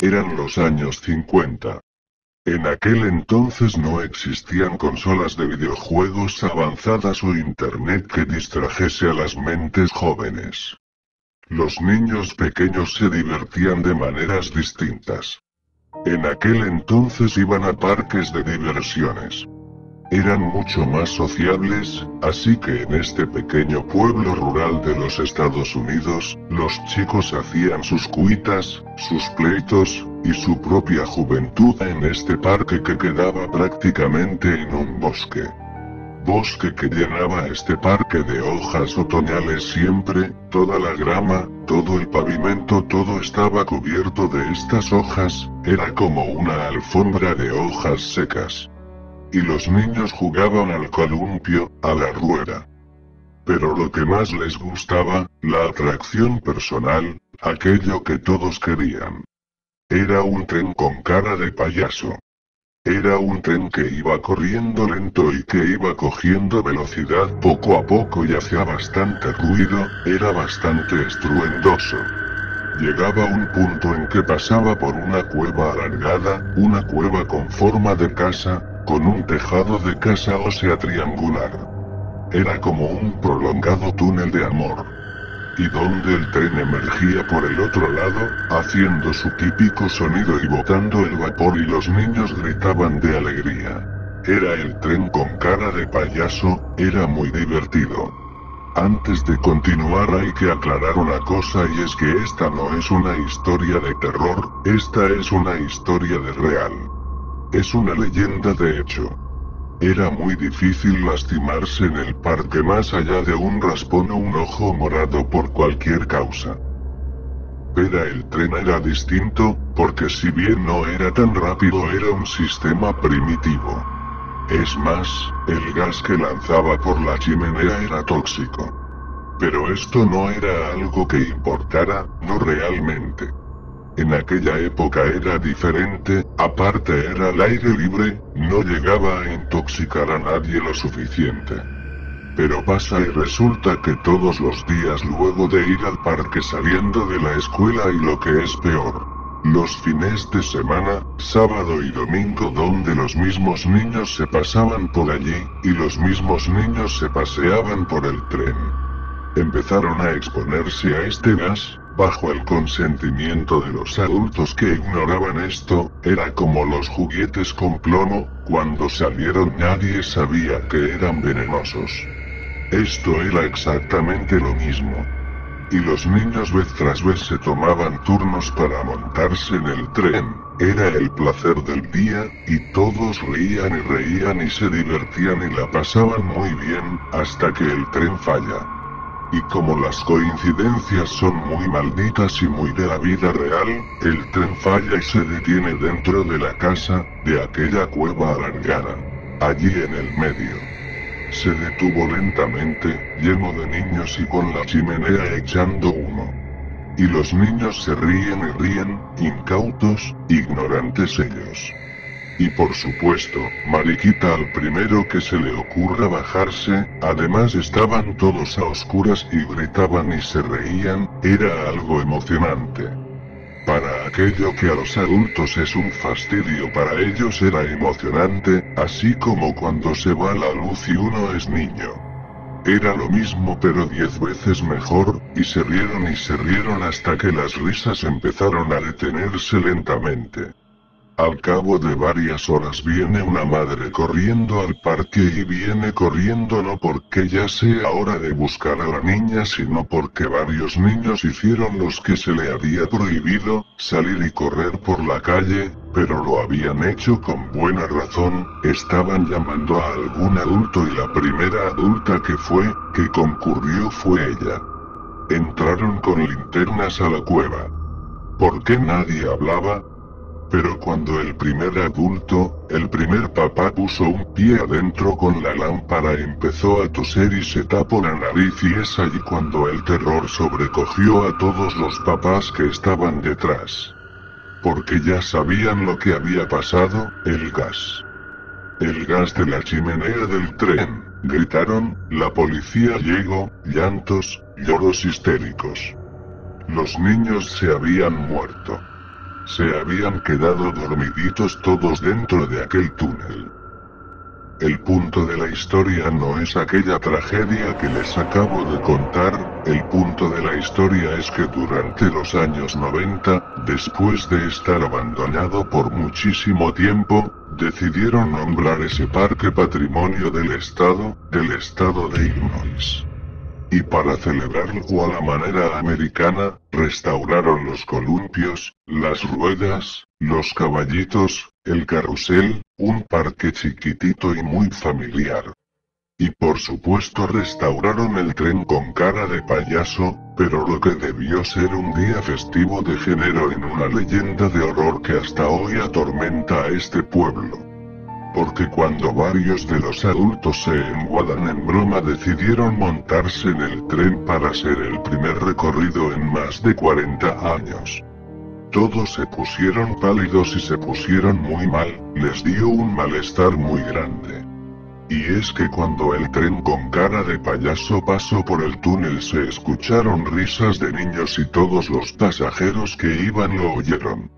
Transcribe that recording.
Eran los años 50. En aquel entonces no existían consolas de videojuegos avanzadas o internet que distrajese a las mentes jóvenes. Los niños pequeños se divertían de maneras distintas. En aquel entonces iban a parques de diversiones. Eran mucho más sociables, así que en este pequeño pueblo rural de los Estados Unidos, los chicos hacían sus cuitas, sus pleitos, y su propia juventud en este parque que quedaba prácticamente en un bosque. Bosque que llenaba este parque de hojas otoñales siempre, toda la grama, todo el pavimento, todo estaba cubierto de estas hojas, era como una alfombra de hojas secas. Y los niños jugaban al columpio, a la rueda. Pero lo que más les gustaba, la atracción personal, aquello que todos querían. Era un tren con cara de payaso. Era un tren que iba corriendo lento y que iba cogiendo velocidad poco a poco y hacía bastante ruido, era bastante estruendoso. Llegaba un punto en que pasaba por una cueva alargada, una cueva con forma de casa, con un tejado de casa ósea triangular. Era como un prolongado túnel de amor. Y donde el tren emergía por el otro lado, haciendo su típico sonido y botando el vapor y los niños gritaban de alegría. Era el tren con cara de payaso, era muy divertido. Antes de continuar hay que aclarar una cosa y es que esta no es una historia de terror, esta es una historia de real. Es una leyenda de hecho. Era muy difícil lastimarse en el parque más allá de un raspón o un ojo morado por cualquier causa. Pero el tren era distinto, porque si bien no era tan rápido era un sistema primitivo. Es más, el gas que lanzaba por la chimenea era tóxico. Pero esto no era algo que importara, no realmente. En aquella época era diferente, aparte era al aire libre, no llegaba a intoxicar a nadie lo suficiente. Pero pasa y resulta que todos los días luego de ir al parque saliendo de la escuela y lo que es peor, los fines de semana, sábado y domingo donde los mismos niños se pasaban por allí, y los mismos niños se paseaban por el tren. Empezaron a exponerse a este gas, bajo el consentimiento de los adultos que ignoraban esto, era como los juguetes con plomo, cuando salieron nadie sabía que eran venenosos. Esto era exactamente lo mismo. Y los niños vez tras vez se tomaban turnos para montarse en el tren, era el placer del día, y todos reían y se divertían y la pasaban muy bien, hasta que el tren falla. Y como las coincidencias son muy malditas y muy de la vida real, el tren falla y se detiene dentro de la casa, de aquella cueva alargada. Allí en el medio. Se detuvo lentamente, lleno de niños y con la chimenea echando humo. Y los niños se ríen y ríen, incautos, ignorantes ellos. Y por supuesto, mariquita al primero que se le ocurra bajarse, además estaban todos a oscuras y gritaban y se reían, era algo emocionante. Para aquello que a los adultos es un fastidio para ellos era emocionante, así como cuando se va la luz y uno es niño. Era lo mismo pero 10 veces mejor, y se rieron hasta que las risas empezaron a detenerse lentamente. Al cabo de varias horas viene una madre corriendo al parque y viene corriendo no porque ya sea hora de buscar a la niña sino porque varios niños hicieron los que se le había prohibido, salir y correr por la calle, pero lo habían hecho con buena razón, estaban llamando a algún adulto y la primera adulta que concurrió fue ella. Entraron con linternas a la cueva. ¿Por qué nadie hablaba? Pero cuando el primer adulto, el primer papá puso un pie adentro con la lámpara empezó a toser y se tapó la nariz y es allí cuando el terror sobrecogió a todos los papás que estaban detrás. Porque ya sabían lo que había pasado, el gas. El gas de la chimenea del tren, gritaron, la policía llegó, llantos, lloros histéricos. Los niños se habían muerto. Se habían quedado dormiditos todos dentro de aquel túnel. El punto de la historia no es aquella tragedia que les acabo de contar, el punto de la historia es que durante los años 90, después de estar abandonado por muchísimo tiempo, decidieron nombrar ese parque Patrimonio del Estado de Illinois. Y para celebrarlo a la manera americana, restauraron los columpios, las ruedas, los caballitos, el carrusel, un parque chiquitito y muy familiar. Y por supuesto restauraron el tren con cara de payaso, pero lo que debió ser un día festivo degeneró en una leyenda de horror que hasta hoy atormenta a este pueblo. Porque cuando varios de los adultos se enguadan en broma decidieron montarse en el tren para hacer el primer recorrido en más de 40 años. Todos se pusieron pálidos y se pusieron muy mal, les dio un malestar muy grande. Y es que cuando el tren con cara de payaso pasó por el túnel se escucharon risas de niños y todos los pasajeros que iban lo oyeron.